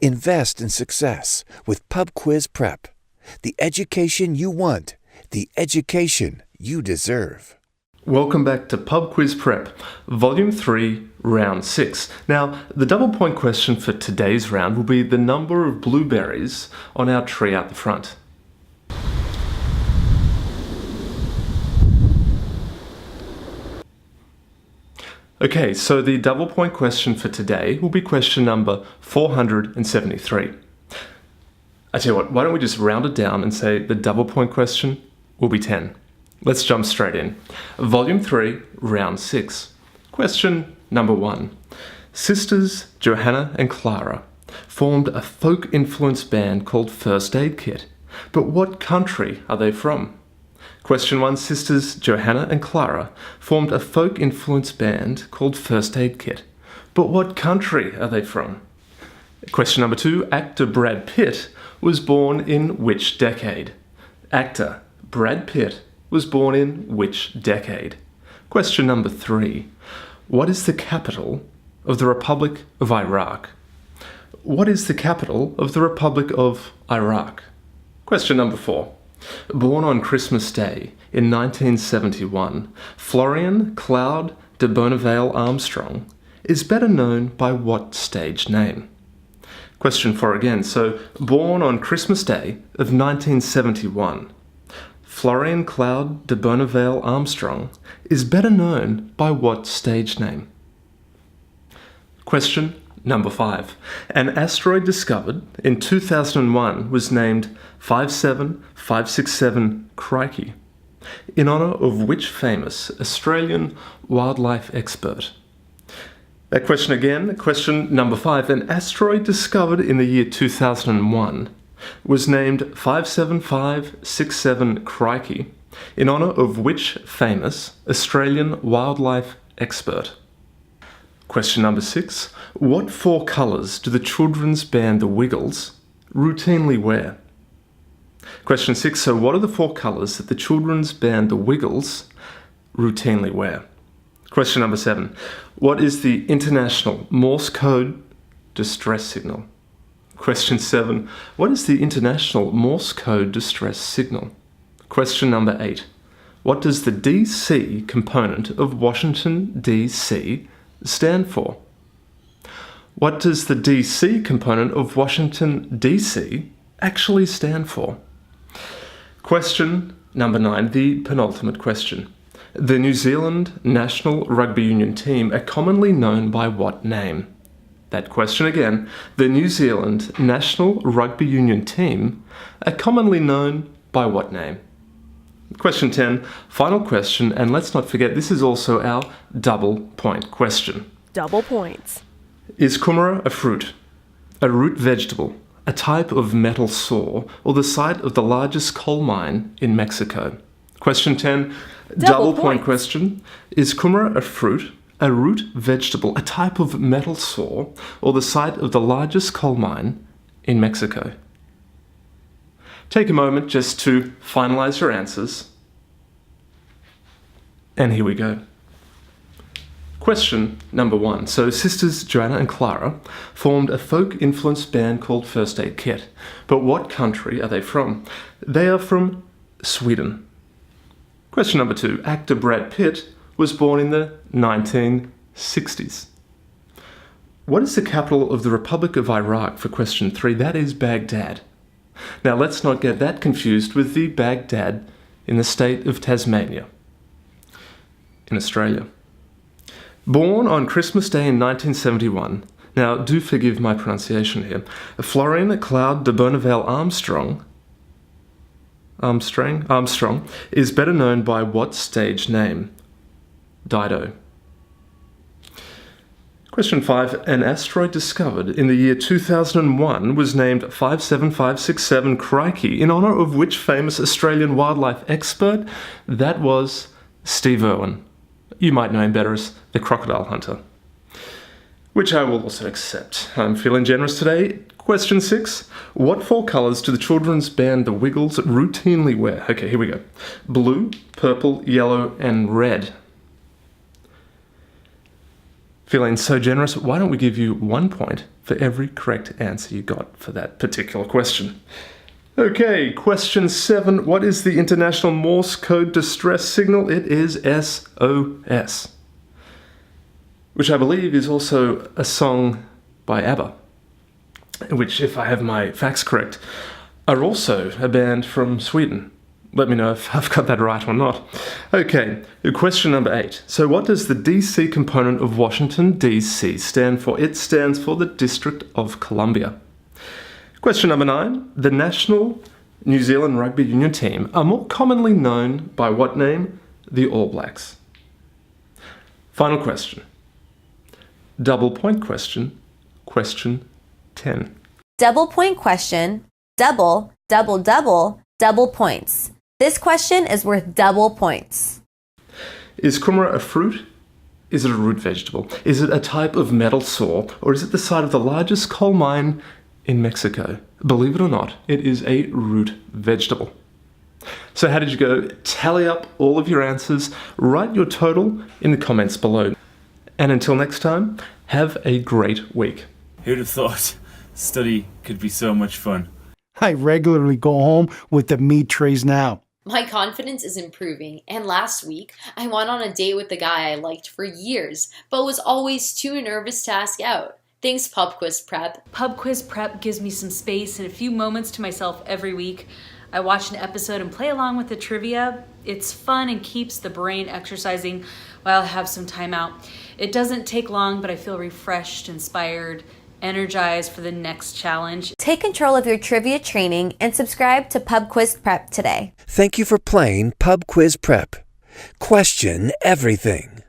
Invest in success with Pub Quiz Prep. The education you want, the education you deserve. Welcome back to Pub Quiz Prep, Volume 3, Round 6. Now, the double point question for today's round will be the number of blueberries on our tree out the front. Okay, so the double point question for today will be question number 473. I tell you what, why don't we just round it down and say the double point question will be 10. Let's jump straight in. Volume 3, Round 6. Question number 1. Sisters Johanna and Clara formed a folk-influenced band called First Aid Kit. But what country are they from? Question 1. Sisters Johanna and Clara formed a folk-influenced band called First Aid Kit. But what country are they from? Question number 2. Actor Brad Pitt was born in which decade? Actor Brad Pitt was born in which decade? Question number 3. What is the capital of the Republic of Iraq? What is the capital of the Republic of Iraq? Question number 4. Born on Christmas Day in 1971, Florian Claude de Bonneville Armstrong is better known by what stage name? Question 4 again. So, born on Christmas Day of 1971, Florian Claude de Bonneville Armstrong is better known by what stage name? Question number 5. An asteroid discovered in 2001 was named 57567 Crikey, in honour of which famous Australian wildlife expert? That question again, question number 5. An asteroid discovered in the year 2001 was named 57567 Crikey, in honour of which famous Australian wildlife expert? Question number 6. What 4 colours do the children's band The Wiggles routinely wear? Question 6. So what are the 4 colours that the children's band The Wiggles routinely wear? Question number 7. What is the International Morse Code distress signal? Question 7. What is the International Morse Code distress signal? Question number 8. What does the DC component of Washington, D.C. stand for? What does the DC component of Washington, D.C. actually stand for? Question number 9, the penultimate question. The New Zealand national rugby union team are commonly known by what name? That question again. The New Zealand national rugby union team are commonly known by what name? Question 10, final question, and let's not forget this is also our double point question. Double points. Is kumera a fruit, a root vegetable, a type of metal saw, or the site of the largest coal mine in Mexico? Question 10, double point question. Is kumera a fruit, a root vegetable, a type of metal saw, or the site of the largest coal mine in Mexico? Take a moment just to finalize your answers. And here we go. Question number 1. So, sisters Joanna and Clara formed a folk-influenced band called First Aid Kit. But what country are they from? They are from Sweden. Question number 2. Actor Brad Pitt was born in the 1960s. What is the capital of the Republic of Iraq for question 3? That is Baghdad. Now, let's not get that confused with the Baghdad in the state of Tasmania, in Australia. Born on Christmas Day in 1971, now do forgive my pronunciation here, Florian Claude de Bonneville Armstrong is better known by what stage name? Dido. Question 5. An asteroid discovered in the year 2001 was named 57567 Crikey in honour of which famous Australian wildlife expert? That was Steve Irwin. You might know him better as the crocodile hunter, which I will also accept. I'm feeling generous today. Question 6. What 4 colours do the children's band The Wiggles routinely wear? Okay, here we go. Blue, purple, yellow, and red. Feeling so generous, why don't we give you 1 point for every correct answer you got for that particular question? Okay, question 7. What is the International Morse Code distress signal? It is SOS, which I believe is also a song by ABBA, which, if I have my facts correct, are also a band from Sweden. Let me know if I've got that right or not. Okay, question number 8. So what does the DC component of Washington, DC stand for? It stands for the District of Columbia. Question number 9. The national New Zealand rugby union team are more commonly known by what name? The All Blacks. Final question. Double point question. Question 10. Double point question. Double, double, double, double points. This question is worth double points. Is kumera a fruit? Is it a root vegetable? Is it a type of metal saw? Or is it the site of the largest coal mine in Mexico? Believe it or not, it is a root vegetable. So how did you go? Tally up all of your answers, write your total in the comments below. And until next time, have a great week. Who'd have thought study could be so much fun? I regularly go home with the meat trays now. My confidence is improving, and last week I went on a date with the guy I liked for years, but was always too nervous to ask out. Thanks, Pub Quiz Prep. Pub Quiz Prep gives me some space and a few moments to myself every week. I watch an episode and play along with the trivia. It's fun and keeps the brain exercising while I have some time out. It doesn't take long, but I feel refreshed, inspired, energized for the next challenge. Take control of your trivia training and subscribe to Pub Quiz Prep today. Thank you for playing Pub Quiz Prep. Question everything.